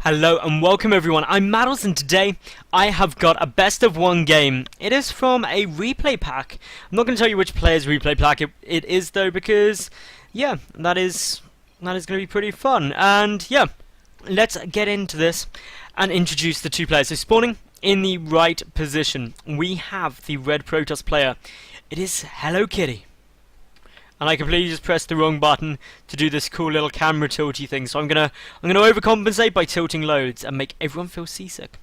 Hello and welcome everyone, I'm Madals and today I have got a best of one game. It is from a replay pack. I'm not going to tell you which player's replay pack it is though, because yeah, that is going to be pretty fun. And yeah, let's get into this and introduce the two players. So spawning in the right position, we have the red Protoss player. It is HelloKitty. And I completely just pressed the wrong button to do this cool little camera tilty thing. So I'm gonna overcompensate by tilting loads and make everyone feel seasick.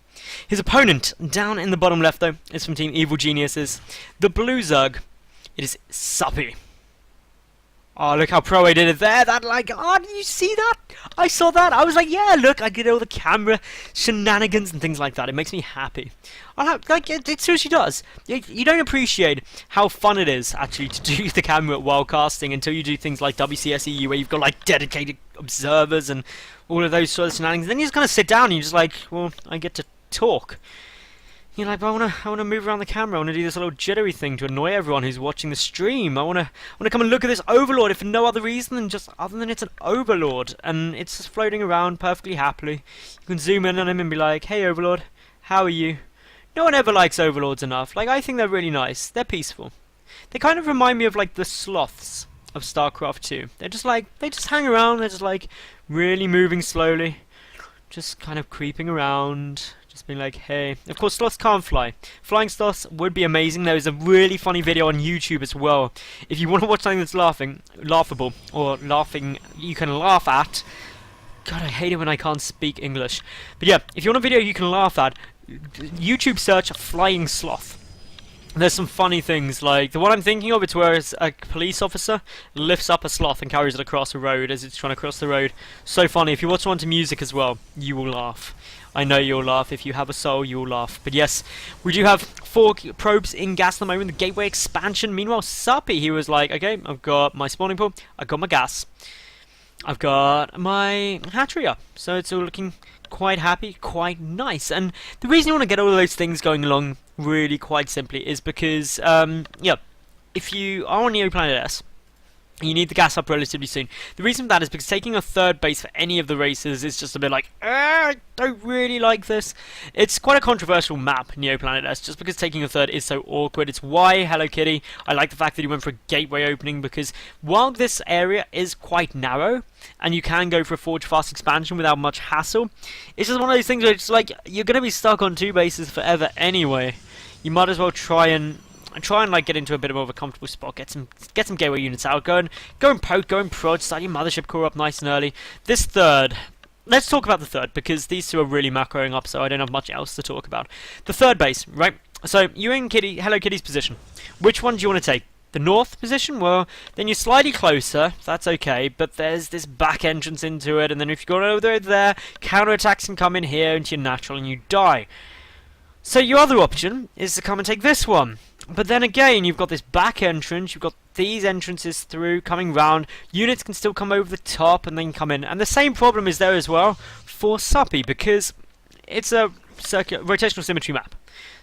His opponent, down in the bottom left though, is from Team Evil Geniuses. The blue Zerg, it is Suppy. Oh, look how pro I did it there. That, like, oh, did you see that? I saw that. I was like, yeah, look, I did all the camera shenanigans and things like that. It makes me happy. It seriously does. You don't appreciate how fun it is, actually, to do the camera while casting until you do things like WCSEU, where you've got, like, dedicated observers and all of those sort of shenanigans. Then you just kind of sit down and you're just like, well, I get to talk. You're like, but I wanna move around the camera. I wanna do this little jittery thing to annoy everyone who's watching the stream. I wanna come and look at this overlord, if for no other reason than just other than it's an overlord and it's just floating around perfectly happily. You can zoom in on him and be like, hey overlord, how are you? No one ever likes overlords enough. Like, I think they're really nice. They're peaceful. They kind of remind me of like the sloths of StarCraft 2. They're just like, they just hang around. They're just like really moving slowly, just kind of creeping around. Being like, hey. Of course, sloths can't fly. Flying sloths would be amazing. There is a really funny video on YouTube as well. If you want to watch something that's laughable, or laughing, you can laugh at. God, I hate it when I can't speak English. But yeah, if you want a video you can laugh at, YouTube search flying sloth. There's some funny things, like the one I'm thinking of, it's where a police officer lifts up a sloth and carries it across a road as it's trying to cross the road. So funny. If you watch one to music as well, you will laugh. I know you'll laugh. If you have a soul, you'll laugh. But yes, we do have 4 probes in gas at the moment. The gateway expansion. Meanwhile, Suppy, he was like, okay, I've got my spawning pool, I've got my gas, I've got my hatchery up. So it's all looking quite happy, quite nice. And the reason you want to get all of those things going along really quite simply is because, yeah, if you are on Neoplanet S, you need the gas up relatively soon. The reason for that is because taking a third base for any of the races is just a bit like, I don't really like this. It's quite a controversial map, Neoplanet S, just because taking a third is so awkward. It's why HelloKitty, I like the fact that he went for a gateway opening, because while this area is quite narrow, and you can go for a forge fast expansion without much hassle, it's just one of those things where it's like, you're going to be stuck on 2 bases forever anyway. You might as well try and like get into a bit more of a comfortable spot, get some gateway units out, go and poke, go and prod, start your mothership core up nice and early. This third, let's talk about the third, because these two are really macroing up, so I don't have much else to talk about. The third base, right? So you're in HelloKitty's position. Which one do you want to take? The north position? Well, then you're slightly closer, that's okay, but there's this back entrance into it, and then if you go over there, counterattacks can come in here into your natural and you die. So your other option is to come and take this one. But then again, you've got this back entrance, you've got these entrances through, coming round, units can still come over the top and then come in. And the same problem is there as well for Suppy, because it's a rotational symmetry map.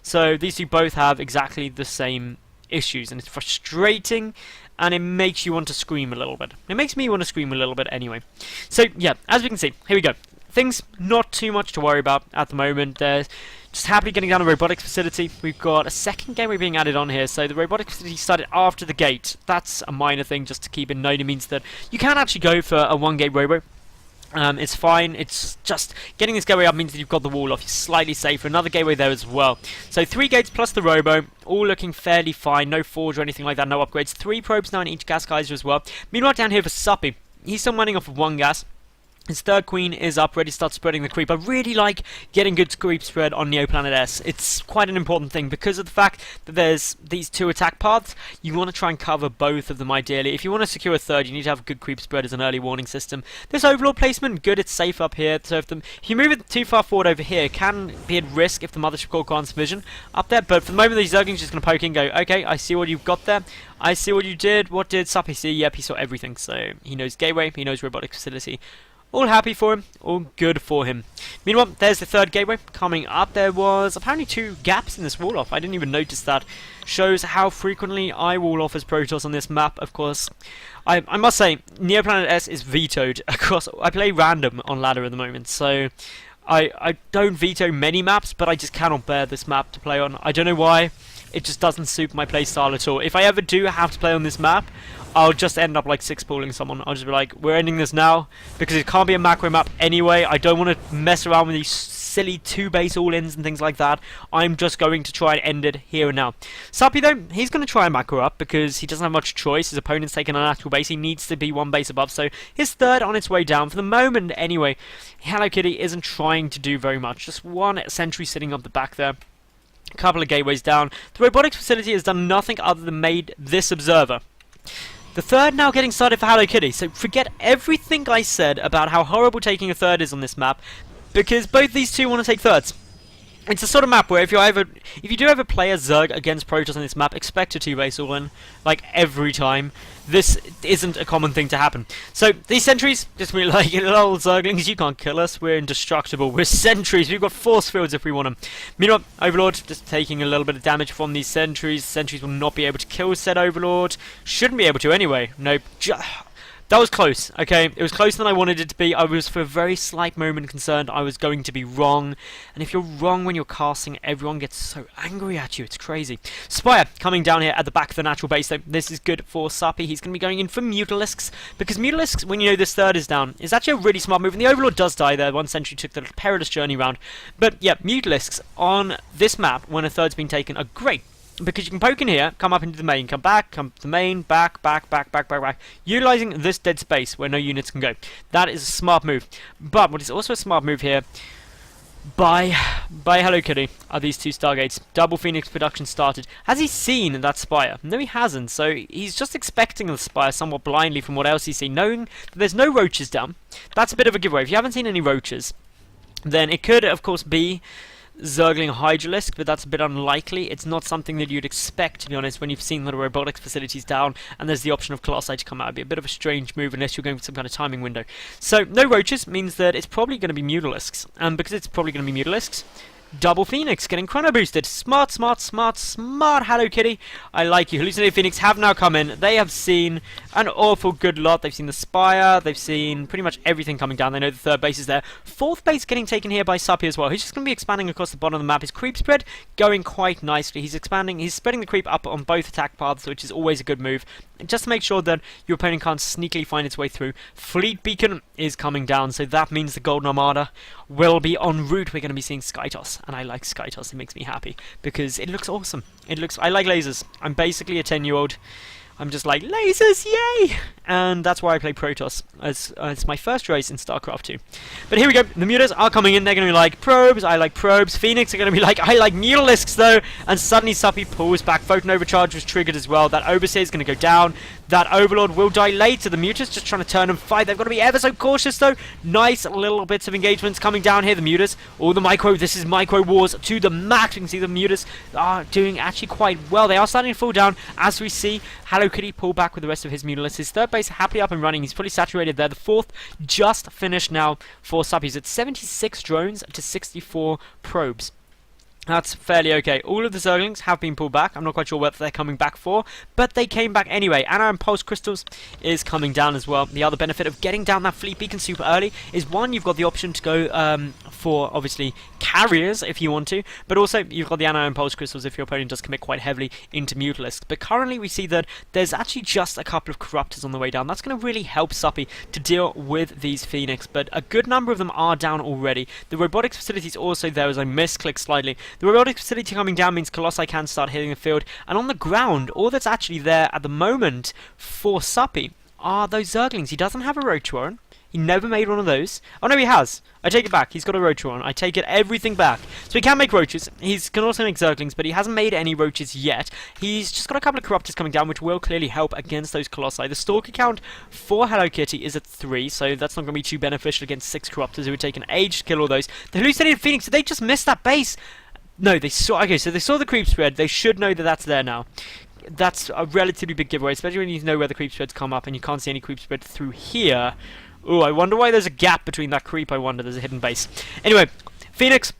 So these two both have exactly the same issues, and it's frustrating, and it makes you want to scream a little bit. It makes me want to scream a little bit anyway. So yeah, as we can see, here we go. Things not too much to worry about at the moment. There's just happily getting down a robotics facility. We've got a second gateway being added on here, so the robotics facility started after the gate. That's a minor thing just to keep in note. It means that you can actually go for a 1-gate robo. It's fine. It's just getting this gateway up means that you've got the wall off. You're slightly safer. Another gateway there as well. So 3 gates plus the robo, all looking fairly fine. No forge or anything like that. No upgrades. 3 probes now in each gas geyser as well. Meanwhile, down here for Suppy, he's still running off of 1 gas. His third queen is up, ready to start spreading the creep. I really like getting good creep spread on Neoplanet S. It's quite an important thing because of the fact that there's these 2 attack paths. You want to try and cover both of them ideally. If you want to secure a third, you need to have a good creep spread as an early warning system. This overlord placement, good, it's safe up here. So if you move it too far forward over here, can be at risk if the mothership core grants vision up there. But for the moment, the Zergling's just going to poke in and go, okay, I see what you've got there. I see what you did. What did Suppy see? Yep, he saw everything. So he knows gateway, he knows robotic facility. All happy for him, all good for him. Meanwhile, there's the third gateway coming up. There was apparently 2 gaps in this wall off. I didn't even notice that. Shows how frequently I wall off as Protoss on this map. Of course, I must say, Neoplanet S is vetoed across. I play random on ladder at the moment, so I don't veto many maps, but I just cannot bear this map to play on. I don't know why. It just doesn't suit my playstyle at all. If I ever do have to play on this map, I'll just end up like 6-pooling someone. I'll just be like, we're ending this now, because it can't be a macro map anyway. I don't want to mess around with these silly 2-base all-ins and things like that. I'm just going to try and end it here and now. Suppy though, he's going to try and macro up because he doesn't have much choice. His opponent's taking an actual base. He needs to be 1 base above, so his third on its way down. For the moment anyway, HelloKitty isn't trying to do very much. Just 1 sentry sitting up the back there. A couple of gateways down. The robotics facility has done nothing other than made this observer. The third now getting started for HelloKitty, so forget everything I said about how horrible taking a third is on this map, because both these two want to take thirds. It's a sort of map where if you do ever play a Zerg against Protoss on this map, expect a 2-base all-in, like every time. This isn't a common thing to happen. So these sentries, just be like, lol, Zerglings, you can't kill us, we're indestructible, we're sentries, we've got force fields if we want them. Meanwhile, Overlord just taking a little bit of damage from these sentries. Sentries will not be able to kill said Overlord. Shouldn't be able to anyway. Nope. That was close, okay? It was closer than I wanted it to be. I was for a very slight moment concerned I was going to be wrong. And if you're wrong when you're casting, everyone gets so angry at you. It's crazy. Spire coming down here at the back of the natural base, though. This is good for Suppy. He's going to be going in for Mutalisks. Because Mutalisks, when you know this third is down, is actually a really smart move. And the Overlord does die there. 1 sentry took the perilous journey round. But yeah, Mutalisks on this map, when a third's been taken, are great. Because you can poke in here, come up into the main, come back, come to the main, back, utilising this dead space where no units can go. That is a smart move. But what is also a smart move here by HelloKitty are these 2 Stargates. Double Phoenix production started. Has he seen that Spire? No, he hasn't. So he's just expecting the Spire somewhat blindly from what else he's seen, knowing that there's no roaches down. That's a bit of a giveaway. If you haven't seen any roaches, then it could, of course, be Zergling Hydralisk, but that's a bit unlikely. It's not something that you'd expect, to be honest, when you've seen the robotics facilities down and there's the option of Colossi to come out. It'd be a bit of a strange move unless you're going for some kind of timing window. So, no roaches means that it's probably going to be Mutalisks. And because it's probably going to be Mutalisks, Double Phoenix getting chrono boosted. Smart HelloKitty. I like you. Hallucinated Phoenix have now come in. They have seen an awful good lot. They've seen the Spire. They've seen pretty much everything coming down. They know the third base is there. Fourth base getting taken here by Suppy as well. He's just going to be expanding across the bottom of the map. His creep spread going quite nicely. He's expanding. He's spreading the creep up on both attack paths, which is always a good move. Just to make sure that your opponent can't sneakily find its way through. Fleet Beacon is coming down, so that means the Golden Armada will be en route. We're going to be seeing Skytoss, and I like Skytoss. It makes me happy because it looks awesome. I like lasers. I'm basically a 10-year-old. I'm just like, lasers, yay! And that's why I play Protoss, as it's my first race in StarCraft 2. But here we go, the Mutas are coming in, they're going to be like, probes, I like probes. Phoenix are going to be like, I like Mutalisks though. And suddenly Suppy pulls back, Photon Overcharge was triggered as well. That Overseer is going to go down. That Overlord will die later. The Mutas just trying to turn and fight. They've got to be ever so cautious though. Nice little bits of engagements coming down here. The Mutas, all the micro, this is micro wars to the max. You can see the Mutas are doing actually quite well. They are starting to fall down as we see HelloKitty pull back with the rest of his Mutalisks. His third base happily up and running. He's fully saturated there. The fourth just finished now for Suppy. He's at 76 drones to 64 probes. That's fairly okay. All of the Zerglings have been pulled back. I'm not quite sure what they're coming back for, but they came back anyway. Anna and Pulse Crystals is coming down as well. The other benefit of getting down that Fleet Beacon super early is, one, you've got the option to go for, obviously, carriers if you want to, but also you've got the Anna and Pulse Crystals if your opponent does commit quite heavily into Mutalisks. But currently we see that there's actually just a couple of Corruptors on the way down. That's going to really help Suppy to deal with these Phoenix, but a good number of them are down already. The robotics facility is also there as I misclicked slightly. The robotics facility coming down means Colossi can start hitting the field, and on the ground, all that's actually there at the moment for Suppy are those Zerglings. He doesn't have a Roach Warren. He never made one of those. Oh no, he has. I take it back. He's got a Roach Warren. I take it everything back. So he can make Roaches. He can also make Zerglings, but he hasn't made any Roaches yet. He's just got a couple of Corruptors coming down, which will clearly help against those Colossi. The Stalker count for HelloKitty is at 3, so that's not going to be too beneficial against 6 Corruptors. It would take an age to kill all those. The Hallucinated Phoenix, did they just miss that base? No, they saw. Okay, so they saw the creep spread. They should know that that's there now. That's a relatively big giveaway, especially when you know where the creep spreads come up and you can't see any creep spread through here. Oh, I wonder why there's a gap between that creep. I wonder there's a hidden base. Anyway, Phoenix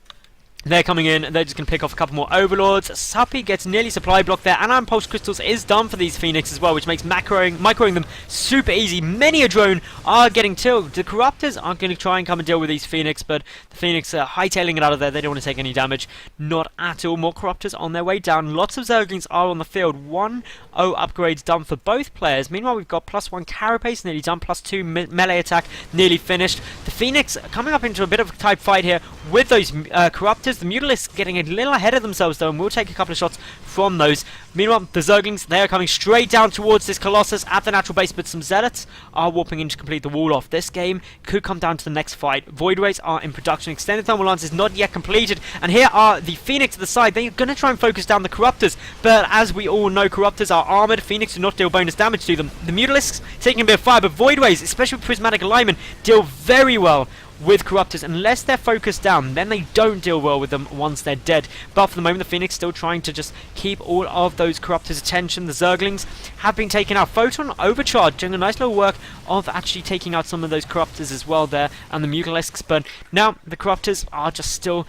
They're coming in, they're just going to pick off a couple more Overlords. Suppy gets nearly supply blocked there, and Impulse Crystals is done for these Phoenix as well, which makes microing them super easy. Many a drone are getting killed. The Corruptors aren't going to try and come and deal with these Phoenix, but the Phoenix are hightailing it out of there. They don't want to take any damage. Not at all. More Corruptors on their way down. Lots of Zerglings are on the field. 1-0 upgrades done for both players. Meanwhile, we've got +1 Carapace nearly done, +2 melee attack nearly finished. The Phoenix coming up into a bit of a tight fight here with those Corruptors. The Mutalisks getting a little ahead of themselves though, and we'll take a couple of shots from those. Meanwhile, the Zerglings, they are coming straight down towards this Colossus at the natural base, but some Zealots are warping in to complete the wall off. This game could come down to the next fight. Void Rays are in production. Extended Thermal Lance is not yet completed, and here are the Phoenix to the side. They're going to try and focus down the Corruptors, but as we all know, Corruptors are armored. Phoenix do not deal bonus damage to them. The Mutalisks taking a bit of fire, but Void Rays, especially with Prismatic Alignment, deal very well with Corruptors. Unless they're focused down, then they don't deal well with them once they're dead. But for the moment, the Phoenix still trying to just keep all of those Corruptors' attention. The Zerglings have been taken out. Photon Overcharge doing a nice little work of actually taking out some of those Corruptors as well there, and the Mutalisks. But now the Corruptors are just still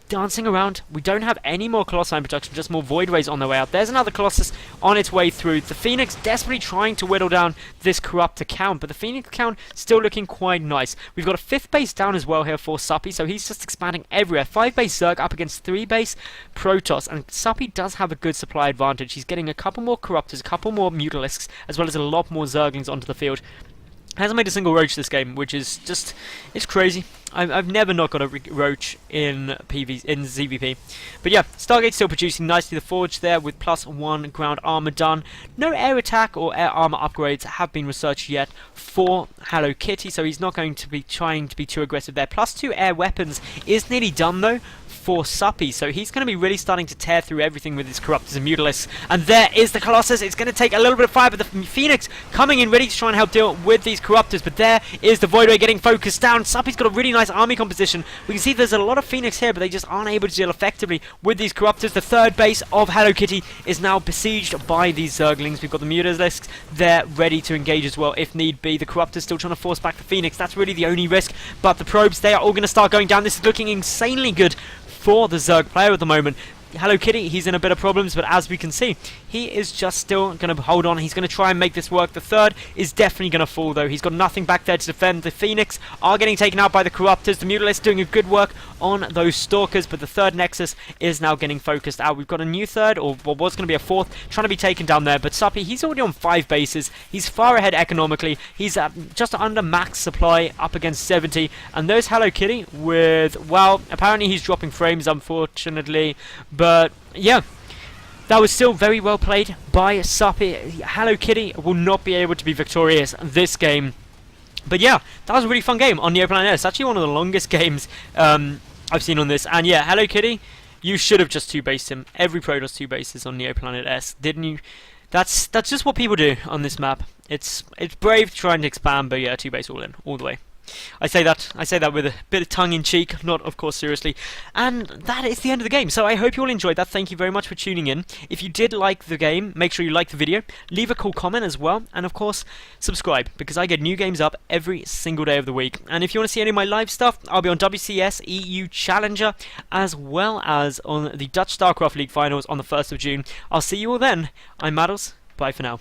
dancing around. We don't have any more Colossi in production, just more Void Rays on their way out. There's another Colossus on its way through. The Phoenix desperately trying to whittle down this Corruptor count, but the Phoenix count still looking quite nice. We've got a 5th base down as well here for Suppy, so he's just expanding everywhere. 5 base Zerg up against 3 base Protoss, and Suppy does have a good supply advantage. He's getting a couple more Corruptors, a couple more Mutalisks, as well as a lot more Zerglings onto the field. Hasn't made a single roach this game, which is just, it's crazy. I've never not got a roach in ZVP. But yeah, Stargate's still producing nicely. The Forge there with +1 ground armor done. No air attack or air armor upgrades have been researched yet for HelloKitty, so he's not going to be trying to be too aggressive there. +2 air weapons is nearly done though for Suppy, so he's going to be really starting to tear through everything with his Corruptors and Mutalisks. And there is the Colossus. It's going to take a little bit of fire, but the Phoenix coming in ready to try and help deal with these Corruptors. But there is the Void Ray getting focused down. Suppy's got a really nice army composition. We can see there's a lot of Phoenix here, but they just aren't able to deal effectively with these Corruptors. The 3rd base of HelloKitty is now besieged by these Zerglings. We've got the Mutalisks there ready to engage as well if need be. The Corruptors still trying to force back the Phoenix. That's really the only risk, but the probes, they are all going to start going down. This is looking insanely good for the Zerg player at the moment. HelloKitty, he's in a bit of problems, but as we can see, he is just still going to hold on. He's going to try and make this work. The 3rd is definitely going to fall, though. He's got nothing back there to defend. The Phoenix are getting taken out by the Corruptors. The Mutalisks doing a good work on those Stalkers, but the 3rd Nexus is now getting focused out. We've got a new 3rd, or what was going to be a 4th, trying to be taken down there, but Suppy, he's already on 5 bases. He's far ahead economically. He's just under max supply, up against 70, and there's HelloKitty with, well, apparently he's dropping frames, unfortunately, but yeah, that was still very well played by Suppy. HelloKitty will not be able to be victorious this game. But yeah, that was a really fun game on Neoplanet S. Actually one of the longest games I've seen on this. And yeah, HelloKitty, you should have just 2-based him. Every Protoss 2-bases on Neoplanet S, didn't you? That's just what people do on this map. It's brave trying to expand, but yeah, 2-base all in, all the way. I say that with a bit of tongue-in-cheek, not of course seriously. And that is the end of the game. So I hope you all enjoyed that. Thank you very much for tuning in. If you did like the game, make sure you like the video, leave a cool comment as well, and of course subscribe, because I get new games up every single day of the week. And if you want to see any of my live stuff, I'll be on WCS EU Challenger as well as on the Dutch StarCraft League finals on the 1st of June. I'll see you all then. I'm Madals. Bye for now.